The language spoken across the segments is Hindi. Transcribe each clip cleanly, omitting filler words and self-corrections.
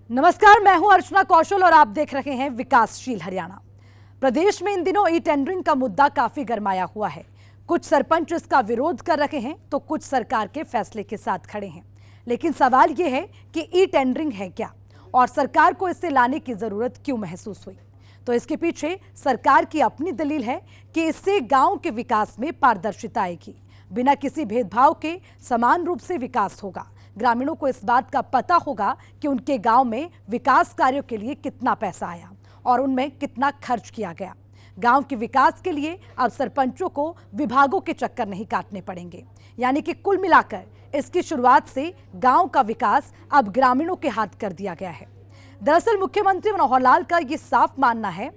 नमस्कार, मैं हूं अर्चना कौशल और आप देख रहे हैं विकासशील हरियाणा। प्रदेश में इन दिनों ई टेंडरिंग का मुद्दा काफी गरमाया हुआ है। कुछ सरपंच इसका विरोध कर रहे हैं तो कुछ सरकार के फैसले के साथ खड़े हैं। लेकिन सवाल यह है कि ई टेंडरिंग है क्या और सरकार को इसे लाने की जरूरत क्यों महसूस हुई। तो इसके पीछे सरकार की अपनी दलील है कि इससे गांव के विकास में पारदर्शिता आएगी, बिना किसी भेदभाव के समान रूप से विकास होगा। ग्रामीणों को इस बात का पता होगा कि उनके गांव में विकास कार्यों के लिए कितना पैसा आया और उनमें कितना खर्च किया गया। गांव के विकास के लिए अब सरपंचों को विभागों के चक्कर नहीं काटने पड़ेंगे। यानी कि कुल मिलाकर इसकी शुरुआत से गांव का विकास अब ग्रामीणों के हाथ कर दिया गया है। दरअसल मुख्यमंत्री मनोहर लाल का ये साफ मानना है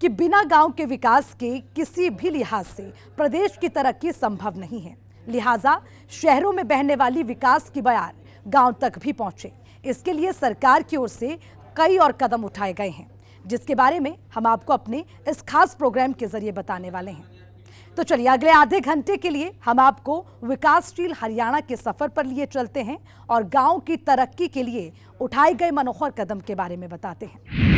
कि बिना गांव के विकास के किसी भी लिहाज से प्रदेश की तरक्की संभव नहीं है। लिहाजा शहरों में बहने वाली विकास की बयार गांव तक भी पहुंचे, इसके लिए सरकार की ओर से कई और कदम उठाए गए हैं, जिसके बारे में हम आपको अपने इस खास प्रोग्राम के जरिए बताने वाले हैं। तो चलिए अगले आधे घंटे के लिए हम आपको विकासशील हरियाणा के सफर पर लिए चलते हैं और गांव की तरक्की के लिए उठाए गए मनोहर कदम के बारे में बताते हैं।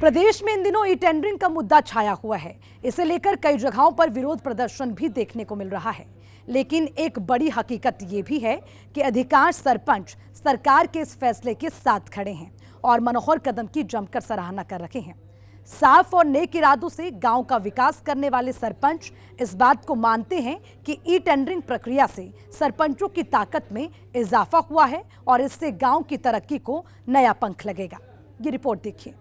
प्रदेश में इन दिनों ई टेंडरिंग का मुद्दा छाया हुआ है। इसे लेकर कई जगहों पर विरोध प्रदर्शन भी देखने को मिल रहा है। लेकिन एक बड़ी हकीकत ये भी है कि अधिकांश सरपंच सरकार के इस फैसले के साथ खड़े हैं और मनोहर कदम की जमकर सराहना कर रहे हैं। साफ और नेक इरादों से गांव का विकास करने वाले सरपंच इस बात को मानते हैं कि ई टेंडरिंग प्रक्रिया से सरपंचों की ताकत में इजाफा हुआ है और इससे गांव की तरक्की को नया पंख लगेगा। ये रिपोर्ट देखिए।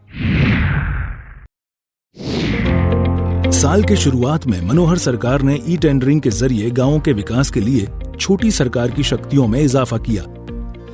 साल के शुरुआत में मनोहर सरकार ने ई टेंडरिंग के जरिए गांवों के विकास के लिए छोटी सरकार की शक्तियों में इजाफा किया।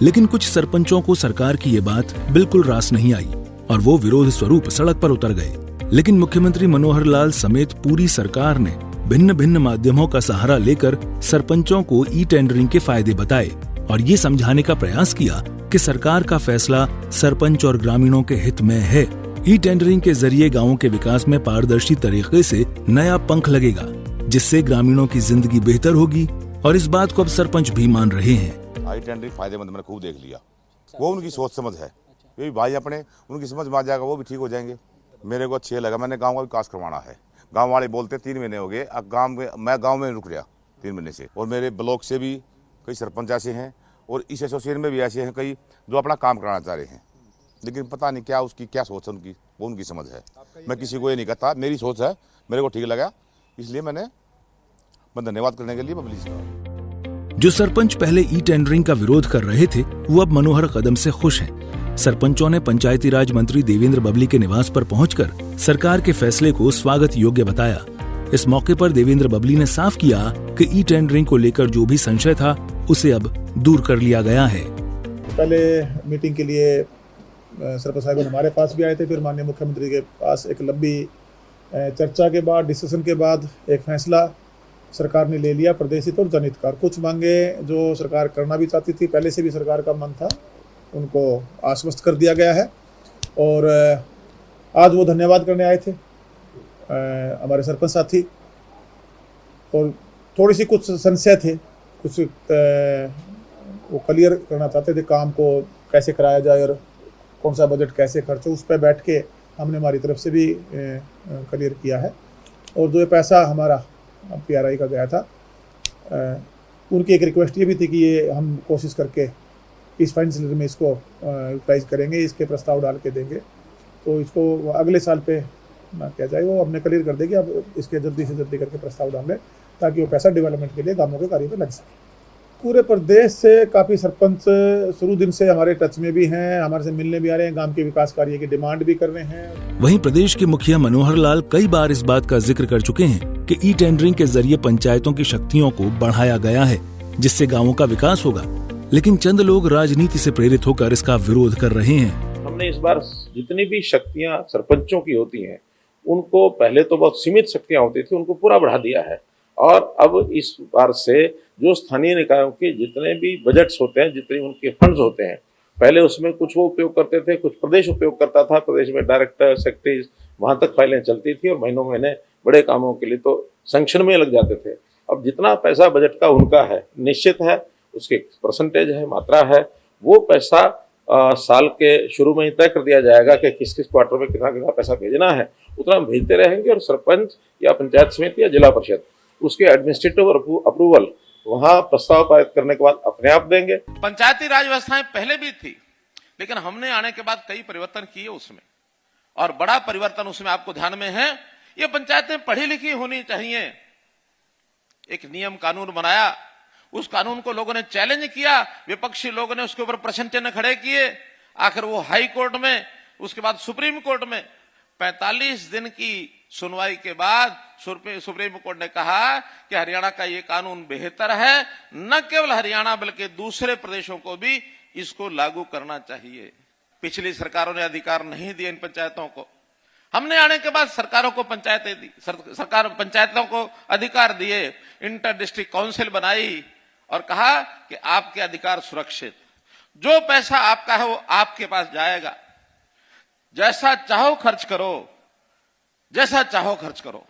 लेकिन कुछ सरपंचों को सरकार की ये बात बिल्कुल रास नहीं आई और वो विरोध स्वरूप सड़क पर उतर गए। लेकिन मुख्यमंत्री मनोहर लाल समेत पूरी सरकार ने भिन्न भिन्न माध्यमों का सहारा लेकर सरपंचों को ई टेंडरिंग के फायदे बताए और ये समझाने का प्रयास किया कि सरकार का फैसला सरपंच और ग्रामीणों के हित में है। ई टेंडरिंग के जरिए गांवों के विकास में पारदर्शी तरीके से नया पंख लगेगा, जिससे ग्रामीणों की जिंदगी बेहतर होगी और इस बात को अब सरपंच भी मान रहे हैं। ई टेंडरिंग फायदेमंद मैंने खूब देख लिया। वो उनकी सोच समझ है, ये भाई अपने उनकी समझ में आ जाएगा, वो भी ठीक हो जाएंगे। मेरे को अच्छे लगा। मैंने गाँव का विकास करवाना है। गाँव वाले बोलते 3 महीने हो गए, अब मैं गाँव में रुक गया 3 महीने से। और मेरे ब्लॉक से भी कई सरपंच ऐसे हैं और इस एसोसिएशन में भी ऐसे हैं कई जो अपना काम कराना चाह रहे हैं, लेकिन पता नहीं क्या उसकी क्या सोच है उनकी, वो उनकी समझ है। मैं किसी को ये नहीं कहता, मेरी सोच है, मेरे को ठीक लगा, इसलिए मैं धन्यवाद करने के लिए पब्लिक का। जो सरपंच पहले ई टेंडरिंग का विरोध कर रहे थे, वो अब मनोहर कदम से खुश हैं। सरपंचों ने पंचायती राज मंत्री देवेंद्र बबली के निवास पर पहुंचकर सरकार के फैसले को स्वागत योग्य बताया। इस मौके पर देवेंद्र बबली ने साफ किया कि ई टेंडरिंग को लेकर जो भी संशय था उसे अब दूर कर लिया गया है। पहले मीटिंग के लिए सरपंच साहब हमारे पास भी आए थे, फिर माननीय मुख्यमंत्री के पास एक लंबी चर्चा के बाद, डिस्कशन के बाद एक फैसला सरकार ने ले लिया प्रदेश हित और जनहित का। कुछ मांगे जो सरकार करना भी चाहती थी, पहले से भी सरकार का मन था, उनको आश्वस्त कर दिया गया है। और आज वो धन्यवाद करने आए थे हमारे सरपंच साथी, और थोड़ी सी कुछ संशय थे, कुछ वो क्लियर करना चाहते थे काम को कैसे कराया जाए और कौन सा बजट कैसे खर्च हो। उस पर बैठ के हमने हमारी तरफ से भी क्लियर किया है। और जो ये पैसा हमारा PRI का गया था, उनकी एक रिक्वेस्ट ये भी थी कि ये हम कोशिश करके इस फाइनेंशियल ईयर में इसको यूटिलाइज करेंगे, इसके प्रस्ताव डाल के देंगे, तो इसको अगले साल पे ना किया जाए। वो हमने क्लियर कर देगी, अब इसके जल्दी से जल्दी करके प्रस्ताव डाल लें ताकि वो पैसा डेवलपमेंट के लिए गाँवों के कार्य में लग सके। पूरे प्रदेश से काफ़ी सरपंच शुरू दिन से हमारे टच में भी हैं, हमारे से मिलने भी आ रहे हैं, गांव के विकास कार्य की डिमांड भी कर रहे हैं। वहीं प्रदेश के मुखिया मनोहर लाल कई बार इस बात का जिक्र कर चुके हैं कि ई टेंडरिंग के जरिए पंचायतों की शक्तियों को बढ़ाया गया है, जिससे गांवों का विकास होगा। लेकिन चंद लोग राजनीति से प्रेरित होकर इसका विरोध कर रहे हैं। हमने इस बार जितनी भी शक्तियां सरपंचों की होती हैं, उनको पहले तो बहुत सीमित शक्तियां होती थी, उनको पूरा बढ़ा दिया है। और अब इस बार से जो स्थानीय निकायों के जितने भी बजट्स होते हैं, जितने उनके फंड्स होते हैं, पहले उसमें कुछ वो उपयोग करते थे, कुछ प्रदेश उपयोग करता था। प्रदेश में डायरेक्टर, सेक्रेटरीज, वहां तक फाइलें चलती थी और महीनों महीने बड़े कामों के लिए तो सैंक्शन में लग जाते थे। अब जितना पैसा बजट का उनका है, निश्चित है, उसके परसेंटेज है, मात्रा है, वो पैसा साल के शुरू में ही तय कर दिया जाएगा कि किस किस क्वार्टर में कितना कितना पैसा भेजना है, उतना हम भेजते रहेंगे। और सरपंच या पंचायत समिति या जिला परिषद उसके एडमिनिस्ट्रेटिव अप्रूवल वहां प्रस्ताव पारित करने के बाद अपने आप देंगे। पंचायती राज व्यवस्थाएं पहले भी थी, लेकिन हमने आने के बाद कई परिवर्तन किए उसमें, और बड़ा परिवर्तन उसमें आपको ध्यान में है, ये पंचायतें पढ़ी लिखी होनी चाहिए। एक नियम कानून बनाया, उस कानून को लोगों ने चैलेंज किया, विपक्षी लोगों ने उसके ऊपर प्रश्न चिन्ह खड़े किए, आखिर वो हाई कोर्ट में, उसके बाद सुप्रीम कोर्ट में 45 दिन की सुनवाई के बाद सुप्रीम कोर्ट ने कहा कि हरियाणा का ये कानून बेहतर है, न केवल हरियाणा बल्कि दूसरे प्रदेशों को भी इसको लागू करना चाहिए। पिछली सरकारों ने अधिकार नहीं दिए इन पंचायतों को, हमने आने के बाद सरकारों को पंचायतें दी, सरकार पंचायतों को अधिकार दिए, इंटर डिस्ट्रिक्ट काउंसिल बनाई और कहा कि आपके अधिकार सुरक्षित, जो पैसा आपका है वो आपके पास जाएगा, जैसा चाहो खर्च करो, जैसा चाहो खर्च करो।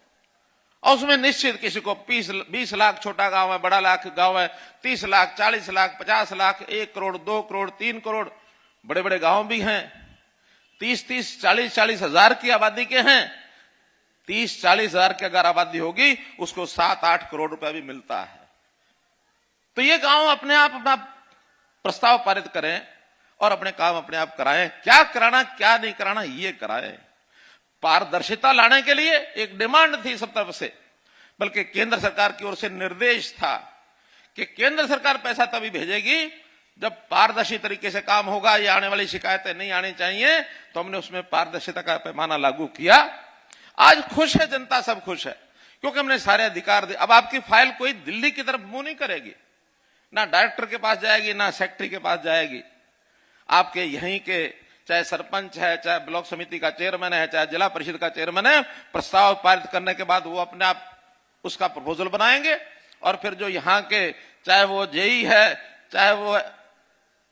और उसमें निश्चित किसी को 20 लाख छोटा गांव है, बड़ा लाख गांव है, 30 लाख, 40 लाख, 50 लाख, 1 करोड़, 2 करोड़, 3 करोड़, बड़े बड़े गांव भी हैं, 30-30, 40-40 हजार की आबादी के हैं। 30-40 हजार की अगर आबादी होगी उसको 7-8 करोड़ रुपया भी मिलता है। तो ये गांव अपने आप अपना प्रस्ताव पारित करें और अपने काम अपने आप कराएं। क्या कराना क्या नहीं कराना ये कराएं। पारदर्शिता लाने के लिए एक डिमांड थी सब तरफ से, बल्कि केंद्र सरकार की ओर से निर्देश था कि केंद्र सरकार पैसा तभी भेजेगी जब पारदर्शी तरीके से काम होगा, ये आने वाली शिकायतें नहीं आनी चाहिए। तो हमने उसमें पारदर्शिता का पैमाना लागू किया। आज खुश है जनता, सब खुश है, क्योंकि हमने सारे अधिकार दिए। अब आपकी फाइल कोई दिल्ली की तरफ मुंह नहीं करेगी, ना डायरेक्टर के पास जाएगी, ना सेक्रेटरी के पास जाएगी। आपके यहीं के चाहे सरपंच है, चाहे ब्लॉक समिति का चेयरमैन है, चाहे जिला परिषद का चेयरमैन है, प्रस्ताव पारित करने के बाद वो अपने आप उसका प्रपोजल बनाएंगे और फिर जो यहाँ के, चाहे वो जेई है, चाहे वो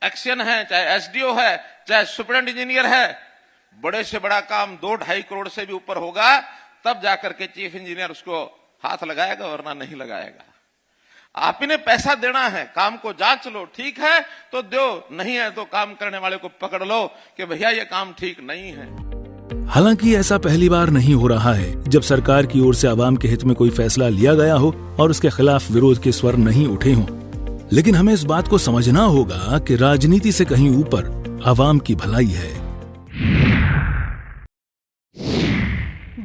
एक्शन है, चाहे एसडीओ है, चाहे सुपरिटेंडेंट इंजीनियर है, बड़े से बड़ा काम 2-2.5 करोड़ से भी ऊपर होगा तब जाकर के चीफ इंजीनियर उसको हाथ लगाएगा, वरना नहीं लगाएगा। आप ही ने पैसा देना है, काम को जांच लो, ठीक है तो दो, नहीं है तो काम करने वाले को पकड़ लो कि भैया ये काम ठीक नहीं है। हालांकि ऐसा पहली बार नहीं हो रहा है जब सरकार की ओर से आवाम के हित में कोई फैसला लिया गया हो और उसके खिलाफ विरोध के स्वर नहीं उठे हों। लेकिन हमें इस बात को समझना होगा कि राजनीति से कहीं ऊपर आवाम की भलाई है।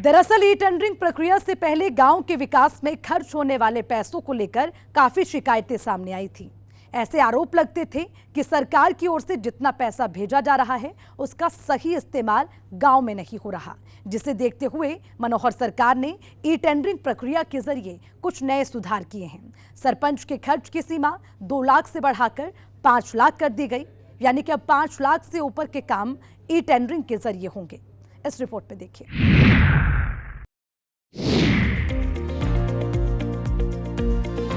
दरअसल ई टेंडरिंग प्रक्रिया से पहले गांव के विकास में खर्च होने वाले पैसों को लेकर काफी शिकायतें सामने आई थी। ऐसे आरोप लगते थे कि सरकार की ओर से जितना पैसा भेजा जा रहा है उसका सही इस्तेमाल गांव में नहीं हो रहा, जिसे देखते हुए मनोहर सरकार ने ई टेंडरिंग प्रक्रिया के जरिए कुछ नए सुधार किए हैं। सरपंच के खर्च की सीमा 2 लाख से बढ़ाकर 5 लाख कर दी गई, यानी कि अब 5 लाख से ऊपर के काम ई टेंडरिंग के जरिए होंगे। इस रिपोर्ट में देखिए।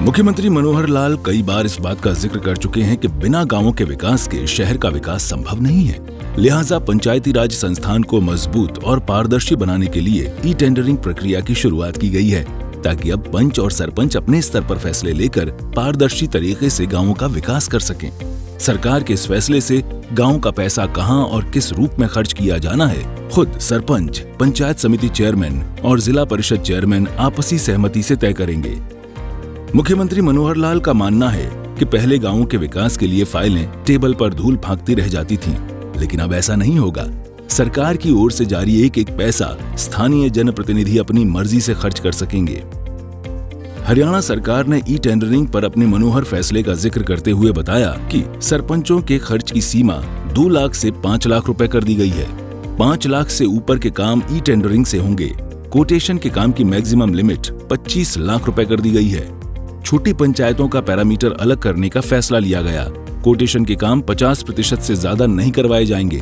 मुख्यमंत्री मनोहर लाल कई बार इस बात का जिक्र कर चुके हैं कि बिना गांवों के विकास के शहर का विकास संभव नहीं है। लिहाजा पंचायती राज संस्थान को मजबूत और पारदर्शी बनाने के लिए ई टेंडरिंग प्रक्रिया की शुरुआत की गई है, ताकि अब पंच और सरपंच अपने स्तर पर फैसले लेकर पारदर्शी तरीके से गांवों का विकास कर सकें। सरकार के इस फैसले से गांव का पैसा कहां और किस रूप में खर्च किया जाना है खुद सरपंच, पंचायत समिति चेयरमैन और जिला परिषद चेयरमैन आपसी सहमति से तय करेंगे। मुख्यमंत्री मनोहर लाल का मानना है कि पहले गांवों के विकास के लिए फाइलें टेबल पर धूल फांकती रह जाती थीं, लेकिन अब ऐसा नहीं होगा। सरकार की ओर से जारी एक एक पैसा स्थानीय जनप्रतिनिधि अपनी मर्जी से खर्च कर सकेंगे। हरियाणा सरकार ने ई टेंडरिंग पर अपने मनोहर फैसले का जिक्र करते हुए बताया कि सरपंचों के खर्च की सीमा 2 लाख से 5 लाख रुपए कर दी गई है। 5 लाख से ऊपर के काम ई टेंडरिंग से होंगे। कोटेशन के काम की मैक्सिमम लिमिट 25 लाख रुपए कर दी गई है। छोटी पंचायतों का पैरामीटर अलग करने का फैसला लिया गया। कोटेशन के काम 50% से ज्यादा नहीं करवाए जाएंगे।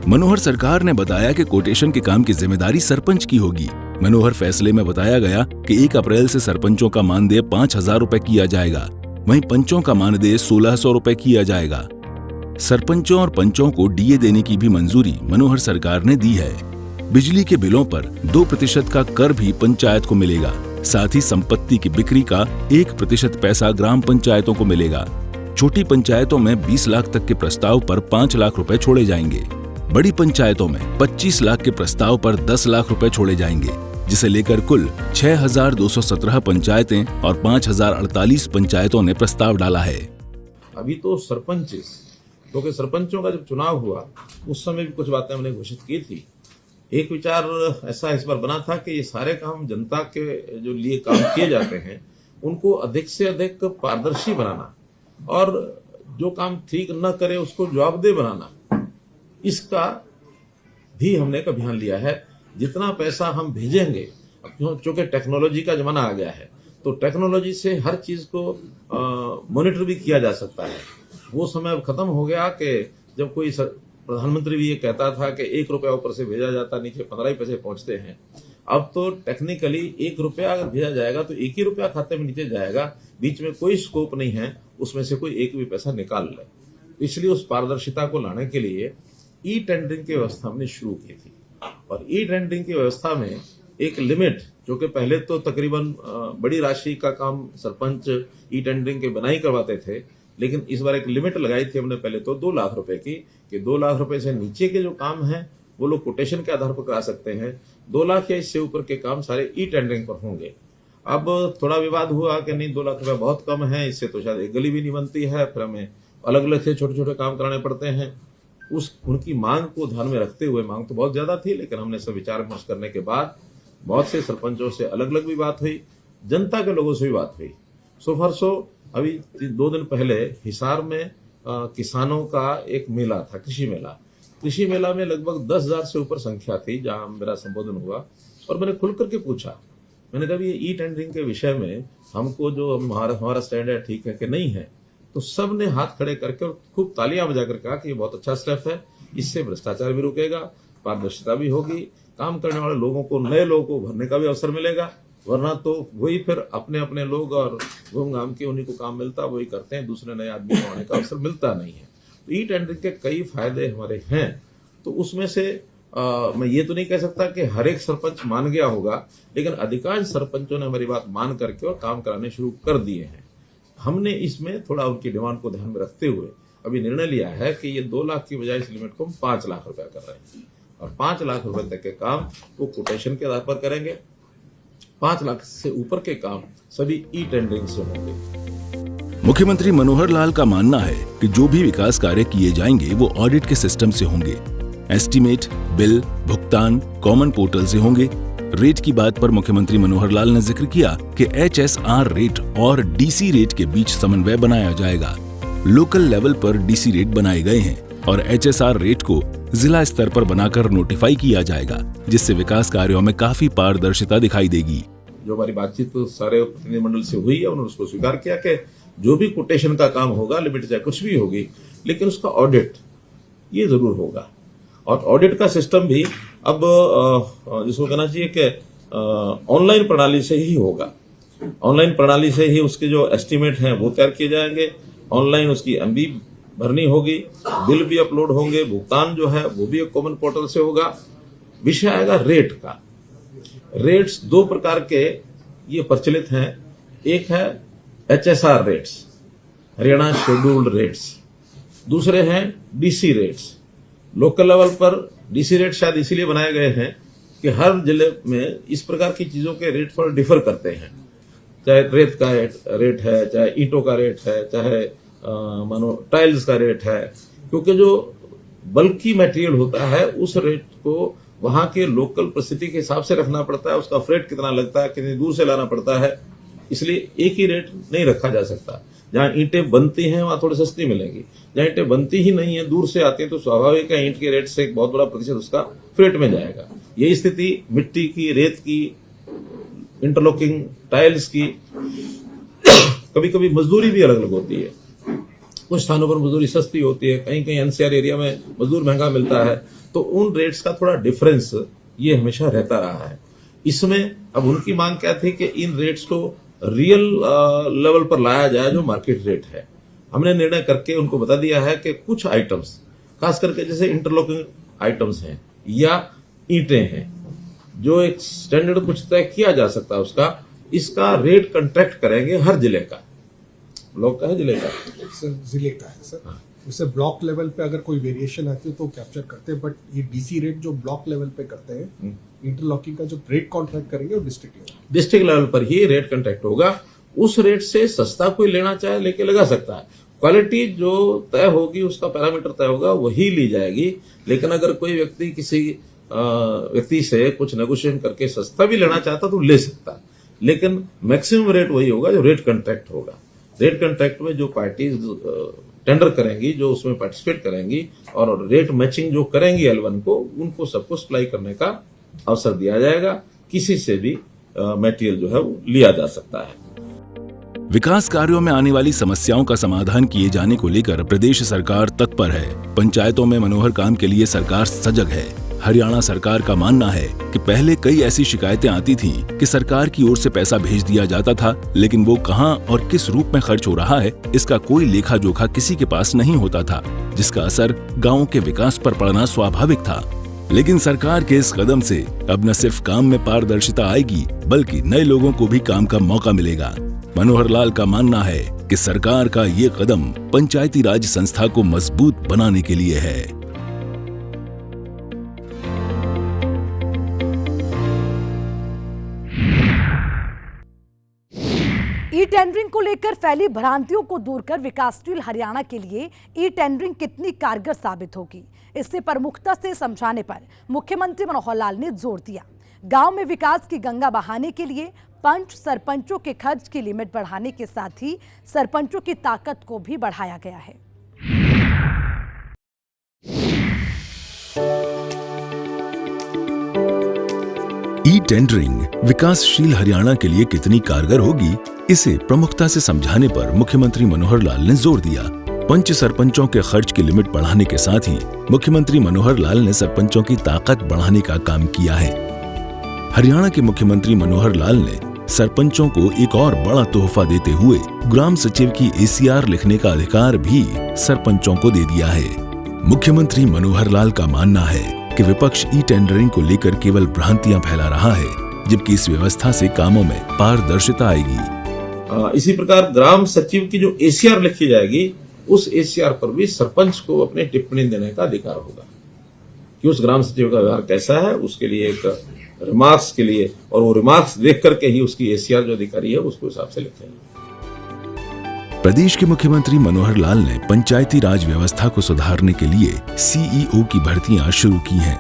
मनोहर सरकार ने बताया कि कोटेशन के काम की जिम्मेदारी सरपंच की होगी। मनोहर फैसले में बताया गया कि 1 अप्रैल से सरपंचों का मानदेय 5,000 रुपए किया जाएगा, वहीं पंचों का मानदेय 1,600 रुपए किया जाएगा। सरपंचों और पंचों को डीए देने की भी मंजूरी मनोहर सरकार ने दी है। बिजली के बिलों पर 2% का कर भी पंचायत को मिलेगा। साथ ही संपत्ति की बिक्री का 1% पैसा ग्राम पंचायतों को मिलेगा। छोटी पंचायतों में 20 लाख तक के प्रस्ताव पर 5 लाख रुपए छोड़े जाएंगे। बड़ी पंचायतों में 25 लाख के प्रस्ताव पर 10 लाख रुपए छोड़े जाएंगे, जिसे लेकर कुल 6,217 पंचायतें और 5,048 पंचायतों ने प्रस्ताव डाला है। अभी तो सरपंच, क्योंकि सरपंचों का जब चुनाव हुआ उस समय भी कुछ बातें हमने घोषित की थी। एक विचार ऐसा इस बार बना था कि ये सारे काम जनता के जो लिए काम किए जाते हैं उनको अधिक से अधिक पारदर्शी बनाना और जो काम ठीक न करे उसको जवाबदेह बनाना, इसका भी हमने एक अभियान लिया है। जितना पैसा हम भेजेंगे, अब चूंकि टेक्नोलॉजी का जमाना आ गया है तो टेक्नोलॉजी से हर चीज को मॉनिटर भी किया जा सकता है। वो समय अब खत्म हो गया कि जब कोई प्रधानमंत्री भी ये कहता था कि 1 रुपया ऊपर से भेजा जाता, नीचे 15 पैसे पहुंचते हैं। अब तो टेक्निकली 1 रुपया अगर भेजा जाएगा तो 1 ही रुपया खाते में नीचे जाएगा, बीच में कोई स्कोप नहीं है उसमें से कोई एक भी पैसा निकाल ले। इसलिए उस पारदर्शिता को लाने के लिए ई टेंडरिंग की व्यवस्था हमने शुरू की थी। और ई टेंडरिंग की व्यवस्था में एक लिमिट, जो कि पहले तो तकरीबन बड़ी राशि का काम सरपंच ई टेंडरिंग के बिना ही करवाते थे, लेकिन इस बार एक लिमिट लगाई थी हमने पहले तो 2 लाख रुपए की, कि 2 लाख रुपए से नीचे के जो काम है वो लोग कोटेशन के आधार पर करा सकते हैं। 2 लाख या इससे ऊपर के काम सारे ई टेंडरिंग पर होंगे। अब थोड़ा विवाद हुआ कि नहीं 2 लाख रुपए बहुत कम है, इससे तो शायद एक गली भी नहीं बनती है, फिर हमें अलग अलग से छोटे छोटे काम कराने पड़ते हैं। उनकी मांग को ध्यान में रखते हुए, मांग तो बहुत ज्यादा थी, लेकिन हमने सब विचार विमर्श करने के बाद बहुत से सरपंचों से अलग अलग भी बात हुई, जनता के लोगों से भी बात हुई। सो फॉर सो अभी 2 दिन पहले हिसार में किसानों का एक मेला था, कृषि मेला। कृषि मेला में लगभग 10,000 से ऊपर संख्या थी जहां मेरा संबोधन हुआ, और मैंने खुल करके पूछा, मैंने कहा ये ई टेंडरिंग के विषय में हमको जो हमारा स्टैंड है ठीक है कि नहीं है। तो सब ने हाथ खड़े करके और खूब तालियां बजाकर कहा कि ये बहुत अच्छा स्टेप है, इससे भ्रष्टाचार भी रुकेगा, पारदर्शिता भी होगी, काम करने वाले लोगों को, नए लोगों को भरने का भी अवसर मिलेगा, वरना तो वही फिर अपने अपने लोग और घूम घाम के उन्हीं को काम मिलता वही करते हैं, दूसरे नए आदमी को आने का अवसर मिलता नहीं है। तो ई टेंडरिंग के कई फायदे हमारे हैं। तो उसमें से मैं ये तो नहीं कह सकता कि हर एक सरपंच मान गया होगा, लेकिन अधिकांश सरपंचों ने हमारी बात मान करके और काम कराने शुरू कर दिए हैं। हमने इसमें थोड़ा उनकी डिमांड को ध्यान में रखते हुए अभी निर्णय लिया है कि ये 2 लाख की बजाय इस लिमिट को हम 5 लाख रुपया कर रहे हैं, और 5 लाख रुपए तक के काम वो कोटेशन के आधार पर करेंगे। 5 लाख से ऊपर के काम सभी ई टेंडरिंग से होंगे। मुख्यमंत्री मनोहर लाल का मानना है कि जो भी विकास कार्य किए जाएंगे वो ऑडिट के सिस्टम से होंगे। एस्टीमेट, बिल, भुगतान कॉमन पोर्टल से होंगे। रेट की बात पर मुख्यमंत्री मनोहर लाल ने जिक्र किया कि HSR रेट और DC रेट के बीच समन्वय बनाया जाएगा। लोकल लेवल पर DC रेट बनाए गए हैं और HSR रेट को जिला स्तर पर बनाकर नोटिफाई किया जाएगा, जिससे विकास कार्यों में काफी पारदर्शिता दिखाई देगी। जो हमारी बातचीत तो सारे प्रतिनिधिमंडल से हुई है, उन्होंने उसको स्वीकार किया कि जो भी कोटेशन का काम होगा, लिमिट चाहे कुछ भी होगी, लेकिन उसका ऑडिट ये जरूर होगा। और ऑडिट का सिस्टम भी अब जिसको कहना चाहिए कि ऑनलाइन प्रणाली से ही होगा। ऑनलाइन प्रणाली से ही उसके जो एस्टीमेट हैं वो तैयार किए जाएंगे, ऑनलाइन उसकी MB भरनी होगी, बिल भी अपलोड होंगे, भुगतान जो है वो भी एक कॉमन पोर्टल से होगा। विषय आएगा रेट का। रेट्स 2 प्रकार के ये प्रचलित हैं। एक है HSR rates, Haryana scheduled rates, दूसरे हैं DC रेट्स। लोकल लेवल पर DC रेट शायद इसीलिए बनाए गए हैं कि हर जिले में इस प्रकार की चीजों के रेट थोड़ा डिफर करते हैं, चाहे रेत का रेट है, चाहे ईंटों का रेट है, चाहे मानो टाइल्स का रेट है, क्योंकि जो बल्कि मटेरियल होता है उस रेट को वहां के लोकल परिस्थिति के हिसाब से रखना पड़ता है, उसका फ्रेट कितना लगता है, कितनी दूर से लाना पड़ता है, इसलिए एक ही रेट नहीं रखा जा सकता। जहां ईंटें बनती हैं वहां थोड़ी सस्ती मिलेगी, जहां ईंटें बनती ही नहीं है, दूर से आती हैं, तो स्वाभाविक है ईंट के रेट से एक बहुत बड़ा प्रतिशत उसका फ्रेट में जाएगा। यही स्थिति मिट्टी की, रेत की, इंटरलॉकिंग टाइल्स की, कभी कभी मजदूरी भी अलग अलग होती है। कुछ स्थानों पर मजदूरी सस्ती होती है, कहीं कहीं NCR एरिया में मजदूर महंगा मिलता है, तो उन रेट्स का थोड़ा डिफरेंस ये हमेशा रहता रहा है। इसमें अब उनकी मांग क्या थी कि इन रेट्स को रियल लेवल पर लाया जाए जो मार्केट रेट है। हमने निर्णय करके उनको बता दिया है कि कुछ आइटम्स, खास करके जैसे इंटरलॉकिंग आइटम्स हैं या ईंटें हैं, जो एक स्टैंडर्ड कुछ तय किया जा सकता है उसका, इसका रेट कंट्रैक्ट करेंगे हर जिले का। ब्लॉक का है जिले का? सर जिले का है सर। जैसे ब्लॉक लेवल पे अगर कोई वेरिएशन आती है तो कैप्चर करते हैं, बट ये डीसी रेट जो ब्लॉक लेवल पे करते हैं, इंटरलॉकिंग का जो रेट कॉन्ट्रैक्ट करेंगे वो डिस्ट्रिक्ट लेवल पर ही रेट कॉन्ट्रैक्ट होगा। उस रेट से सस्ता कोई लेना चाहे लेके लगा सकता है। क्वालिटी जो तय होगी, उसका पैरामीटर तय होगा, वही ली जाएगी। लेकिन अगर कोई व्यक्ति किसी व्यक्ति से कुछ नेगोशिएशन करके सस्ता भी लेना चाहता तो ले सकता है, लेकिन मैक्सिमम रेट वही होगा जो रेट कॉन्ट्रैक्ट होगा। रेट कॉन्ट्रैक्ट में जो पार्टीज टेंडर करेंगी, जो उसमें पार्टिसिपेट करेंगी और रेट मैचिंग जो करेंगी L1 को, उनको सबको सप्लाई करने का अवसर दिया जाएगा। किसी से भी मटेरियल जो है वो लिया जा सकता है। विकास कार्यों में आने वाली समस्याओं का समाधान किए जाने को लेकर प्रदेश सरकार तत्पर है। पंचायतों में मनोहर काम के लिए सरकार सजग है। हरियाणा सरकार का मानना है कि पहले कई ऐसी शिकायतें आती थीं कि सरकार की ओर से पैसा भेज दिया जाता था, लेकिन वो कहां और किस रूप में खर्च हो रहा है, इसका कोई लेखा जोखा किसी के पास नहीं होता था, जिसका असर गाँव के विकास पर पड़ना स्वाभाविक था। लेकिन सरकार के इस कदम से अब न सिर्फ काम में पारदर्शिता आएगी, बल्कि नए लोगों को भी काम का मौका मिलेगा। मनोहर लाल का मानना है कि सरकार का ये कदम पंचायती राज संस्था को मजबूत बनाने के लिए है। ई टेंडरिंग को लेकर फैली भ्रांतियों को दूर कर विकासशील हरियाणा के लिए ई टेंडरिंग कितनी कारगर साबित होगी, इससे प्रमुखता से समझाने पर मुख्यमंत्री मनोहर लाल ने जोर दिया। गांव में विकास की गंगा बहाने के लिए पंच सरपंचों के खर्च की लिमिट बढ़ाने के साथ ही सरपंचों की ताकत को भी बढ़ाया गया है। ई टेंडरिंग विकासशील हरियाणा के लिए कितनी कारगर होगी, इसे प्रमुखता से समझाने पर मुख्यमंत्री मनोहर लाल ने जोर दिया। पंच सरपंचों के खर्च की लिमिट बढ़ाने के साथ ही मुख्यमंत्री मनोहर लाल ने सरपंचों की ताकत बढ़ाने का काम किया है। हरियाणा के मुख्यमंत्री मनोहर लाल ने सरपंचों को एक और बड़ा तोहफा देते हुए ग्राम सचिव की ACR लिखने का अधिकार भी सरपंचों को दे दिया है। मुख्यमंत्री मनोहर लाल का मानना है कि विपक्ष ई टेंडरिंग को लेकर केवल भ्रांतियां फैला रहा है, जबकि इस व्यवस्था से कामों में पारदर्शिता आएगी। इसी प्रकार ग्राम सचिव की जो ACR लिखी जाएगी, उस ACR पर भी सरपंच को अपनी टिप्पणी देने का अधिकार होगा कि उस ग्राम सचिव का व्यवहार कैसा है। उसके लिए एक रिमार्क्स के लिए, और वो रिमार्क्स देख करके ही उसकी ACR जो अधिकारी है उसको हिसाब से लिखेंगे। प्रदेश के मुख्यमंत्री मनोहर लाल ने पंचायती राज व्यवस्था को सुधारने के लिए CEO की भर्तियां शुरू की हैं।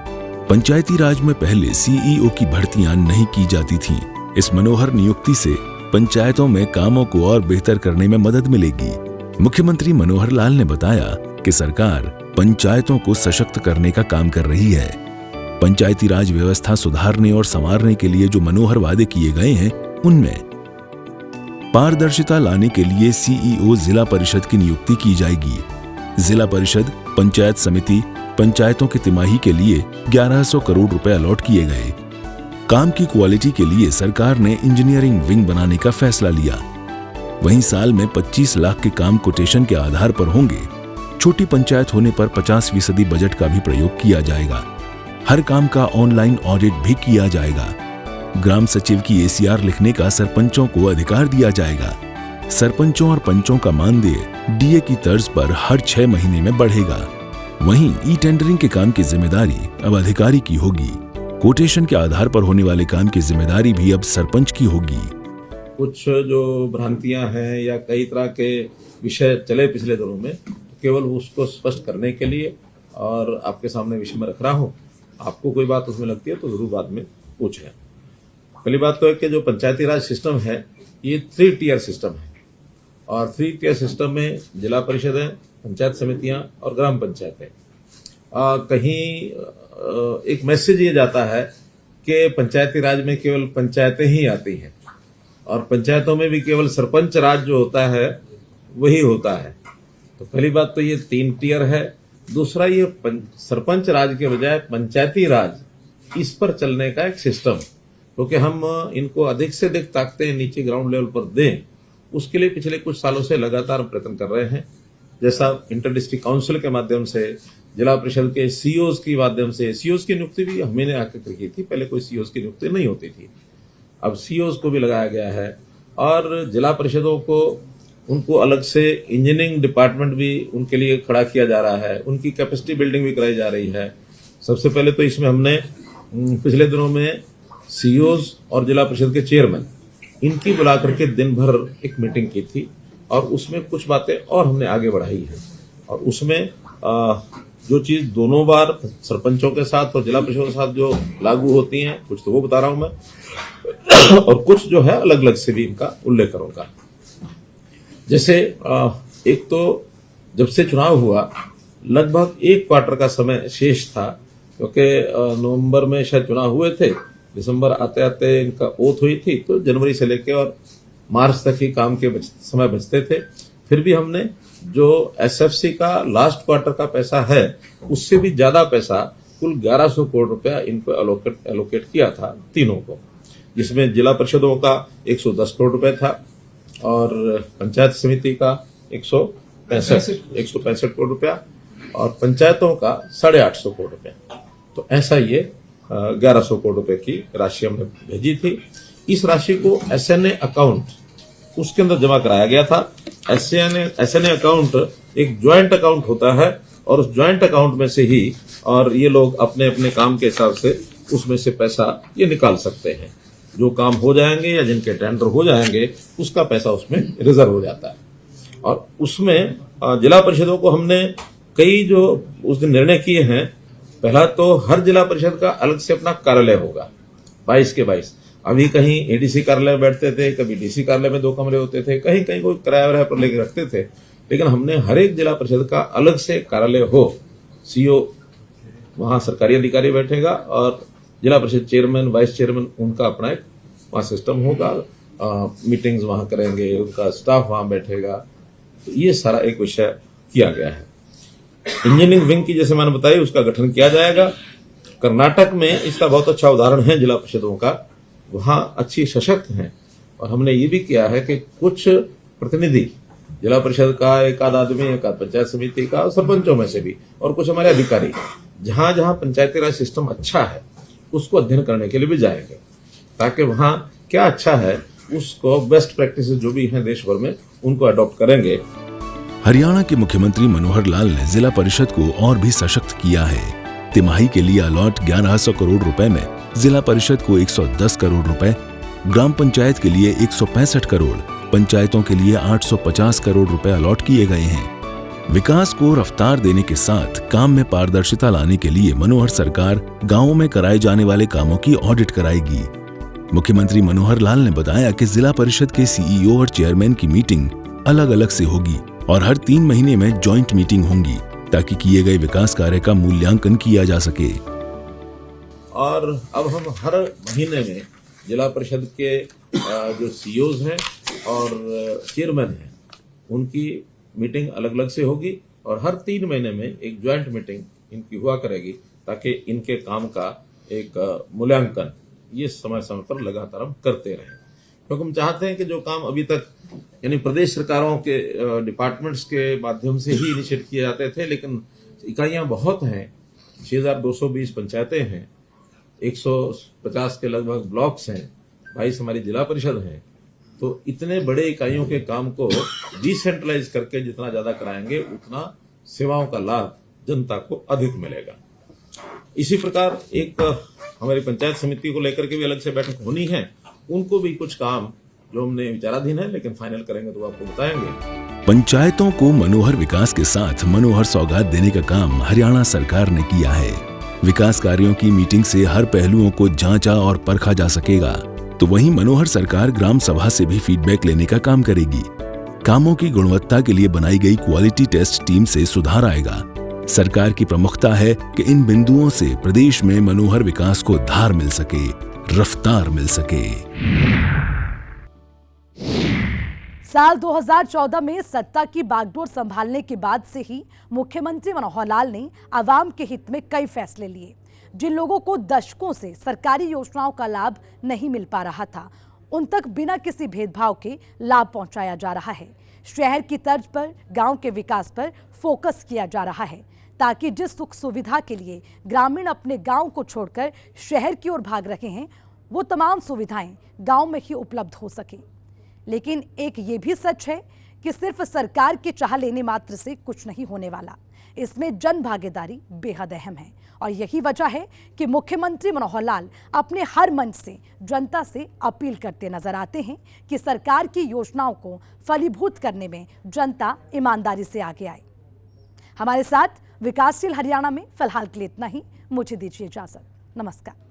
पंचायती राज में पहले CEO की भर्तियां नहीं की जाती थीं। इस मनोहर नियुक्ति से पंचायतों में कामों को और बेहतर करने में मदद मिलेगी। मुख्यमंत्री मनोहर लाल ने बताया कि सरकार पंचायतों को सशक्त करने का काम कर रही है। पंचायती राज व्यवस्था सुधारने और संवारने के लिए जो मनोहर वादे किए गए हैं, उनमें पारदर्शिता लाने के लिए CEO जिला परिषद की नियुक्ति की जाएगी। जिला परिषद, पंचायत समिति, पंचायतों की तिमाही के लिए 1100 करोड़ रुपए अलॉट किए गए। काम की क्वालिटी के लिए सरकार ने इंजीनियरिंग विंग बनाने का फैसला लिया। वहीं साल में 25 लाख के काम कोटेशन के आधार पर होंगे। छोटी पंचायत होने पर 50% बजट का भी प्रयोग किया जाएगा। हर काम का ऑनलाइन ऑडिट भी किया जाएगा। ग्राम सचिव की ACR लिखने का सरपंचों को अधिकार दिया जाएगा। सरपंचों और पंचों का मानदेय DA की तर्ज पर हर 6 महीने में बढ़ेगा। वहीं ई टेंडरिंग के काम की जिम्मेदारी अब अधिकारी की होगी। कोटेशन के आधार पर होने वाले काम की जिम्मेदारी भी अब सरपंच की होगी। कुछ जो भ्रांतियां हैं या कई तरह के विषय चले पिछले दिनों में, केवल उसको स्पष्ट करने के लिए और आपके सामने विषय में रख रहा हूं। आपको कोई बात उसमें लगती है तो जरूर बाद में पूछें। पहली बात तो है कि जो पंचायती राज सिस्टम है, ये 3 टियर सिस्टम है, और 3 टियर सिस्टम में जिला परिषद है, पंचायत समितियां और ग्राम पंचायतें। कहीं एक मैसेज ये जाता है कि पंचायती राज में केवल पंचायतें ही आती हैं और पंचायतों में भी केवल सरपंच राज जो होता है वही होता है। तो पहली बात तो ये 3 टियर है। दूसरा, ये सरपंच राज के बजाय पंचायती राज, इस पर चलने का एक सिस्टम, क्योंकि हम इनको अधिक से अधिक ताकतें नीचे ग्राउंड लेवल पर दें, उसके लिए पिछले कुछ सालों से लगातार प्रयत्न कर रहे हैं। जैसा इंटर डिस्ट्रिक्ट काउंसिल के माध्यम से, जिला परिषद के CEOs के माध्यम से, CEOs की नियुक्ति भी हमने आकर की थी। पहले कोई CEOs की नियुक्ति नहीं होती थी, अब CEOs को भी लगाया गया है। और जिला परिषदों को उनको अलग से इंजीनियरिंग डिपार्टमेंट भी उनके लिए खड़ा किया जा रहा है, उनकी कैपेसिटी बिल्डिंग भी कराई जा रही है। सबसे पहले तो इसमें हमने पिछले दिनों में सीईओज और जिला परिषद के चेयरमैन इनकी बुला करके दिन भर एक मीटिंग की थी और उसमें कुछ बातें और हमने आगे बढ़ाई है। और उसमें जो चीज दोनों बार सरपंचों के साथ और जिला परिषद के साथ जो लागू होती हैं, कुछ तो वो बता रहा हूं मैं और कुछ जो है अलग अलग से भी इनका उल्लेख करूंगा। जैसे एक तो जब से चुनाव हुआ लगभग 1 क्वार्टर का समय शेष था, क्योंकि नवंबर में शायद चुनाव हुए थे, दिसंबर आते आते इनका ओथ हुई थी, तो जनवरी से लेकर और मार्च तक ही काम के समय बचते थे। फिर भी हमने जो एसएफसी का लास्ट क्वार्टर का पैसा है उससे भी ज्यादा पैसा कुल 1100 करोड़ रुपया इनको एलोकेट किया था तीनों को, जिसमें जिला परिषदों का 110 करोड़ रुपए था और पंचायत समिति का 165 करोड़ रुपया और पंचायतों का 850 करोड़ रुपया। तो ऐसा ये 1100 करोड़ रुपए की राशि हमने भेजी थी। इस राशि को एसएनए अकाउंट उसके अंदर जमा कराया गया था। एसएनए अकाउंट एक ज्वाइंट अकाउंट होता है और उस ज्वाइंट अकाउंट में से ही और ये लोग अपने अपने काम के हिसाब से उसमें से पैसा ये निकाल सकते हैं। जो काम हो जाएंगे या जिनके टेंडर हो जाएंगे उसका पैसा उसमें रिजर्व हो जाता है। और उसमें जिला परिषदों को हमने कई जो उस दिन निर्णय किए हैं, पहला तो हर जिला परिषद का अलग से अपना कार्यालय होगा 22 के 22। अभी कहीं एडीसी कार्यालय में बैठते थे, कभी डीसी कार्यालय में 2 कमरे होते थे, कहीं कहीं कोई किराया पर लेके रखते थे, लेकिन हमने हर एक जिला परिषद का अलग से कार्यालय हो, सीईओ वहां सरकारी अधिकारी बैठेगा और जिला परिषद चेयरमैन वाइस चेयरमैन उनका अपना एक वहां सिस्टम होगा, मीटिंग्स वहां करेंगे, उनका स्टाफ वहां बैठेगा। तो ये सारा एक विषय किया गया है। इंजीनियरिंग विंग की जैसे मैंने बताई उसका गठन किया जाएगा। कर्नाटक में इसका बहुत अच्छा उदाहरण है जिला परिषदों का, वहां अच्छी सशक्त हैं और हमने ये भी किया है कि कुछ प्रतिनिधि जिला परिषद का एक आध आदमी, एक आध पंचायत समिति का और सरपंचों में से भी और कुछ हमारे अधिकारी जहां जहां पंचायती राज सिस्टम अच्छा है उसको अध्ययन करने के लिए भी जाएंगे, ताकि वहां क्या अच्छा है उसको बेस्ट प्रैक्टिसेस जो भी हैं देश भर में उनको अडॉप्ट करेंगे। हरियाणा के मुख्यमंत्री मनोहर लाल ने जिला परिषद को और भी सशक्त किया है। तिमाही के लिए अलॉट 1100 करोड़ रुपए में जिला परिषद को 110 करोड़ रुपए, ग्राम पंचायत के लिए 165 करोड़, पंचायतों के लिए 850 करोड़ रुपए अलॉट किए गए हैं। विकास को रफ्तार देने के साथ काम में पारदर्शिता लाने के लिए मनोहर सरकार गांवों में कराए जाने वाले कामों की ऑडिट कराएगी। मुख्यमंत्री मनोहर लाल ने बताया कि जिला परिषद के सीईओ और चेयरमैन की मीटिंग अलग अलग से होगी और हर 3 महीने में जॉइंट मीटिंग होंगी, ताकि किए गए विकास कार्य का मूल्यांकन किया जा सके। और अब हम हर महीने में जिला परिषद के जो सीईओज हैं और चेयरमैन हैं उनकी मीटिंग अलग अलग से होगी और हर 3 महीने में एक ज्वाइंट मीटिंग इनकी हुआ करेगी, ताकि इनके काम का एक मूल्यांकन ये समय समय पर लगातार हम करते रहें। क्योंकि हम चाहते हैं कि जो काम अभी तक यानी प्रदेश सरकारों के डिपार्टमेंट्स के माध्यम से ही इनिशिएट किए जाते थे, लेकिन इकाइयां बहुत हैं, 6220 पंचायतें हैं, 150 के लगभग ब्लॉक्स हैं, 22 हमारी जिला परिषद हैं। तो इतने बड़े इकाइयों के काम को डिसेंट्रलाइज करके जितना ज्यादा कराएंगे उतना सेवाओं का लाभ जनता को अधिक मिलेगा। इसी प्रकार एक हमारी पंचायत समिति को लेकर के भी अलग से बैठक होनी है, उनको भी कुछ काम जो हमने विचाराधीन है लेकिन फाइनल करेंगे तो आपको बताएंगे। पंचायतों को मनोहर विकास के साथ मनोहर सौगात देने का काम हरियाणा सरकार ने किया है। विकास कार्यों की मीटिंग से हर पहलुओं को जांचा और परखा जा सकेगा। तो वहीं मनोहर सरकार ग्राम सभा से भी फीडबैक लेने का काम करेगी। कामों की गुणवत्ता के लिए बनाई गई क्वालिटी टेस्ट टीम से सुधार आएगा। सरकार की प्रमुखता है कि इन बिंदुओं से प्रदेश में मनोहर विकास को धार मिल सके, रफ्तार मिल सके। साल 2014 में सत्ता की बागडोर संभालने के बाद से ही मुख्यमंत्री मनोहर लाल ने आवाम के हित में कई फैसले लिए। जिन लोगों को दशकों से सरकारी योजनाओं का लाभ नहीं मिल पा रहा था, उन तक बिना किसी भेदभाव के लाभ पहुंचाया जा रहा है। शहर की तर्ज पर गांव के विकास पर फोकस किया जा रहा है, ताकि जिस सुख सुविधा के लिए ग्रामीण अपने गांव को छोड़कर शहर की ओर भाग रहे हैं, वो तमाम सुविधाएं गांव में ही उपलब्ध हो सके। लेकिन एक ये भी सच है कि सिर्फ सरकार की चाह लेने मात्र से कुछ नहीं होने वाला। इसमें जन भागीदारी बेहद अहम है और यही वजह है कि मुख्यमंत्री मनोहर लाल अपने हर मंच से जनता से अपील करते नजर आते हैं कि सरकार की योजनाओं को फलीभूत करने में जनता ईमानदारी से आगे आए। हमारे साथ विकासशील हरियाणा में फिलहाल के लिए इतना ही। मुझे दीजिए इजाजत। नमस्कार।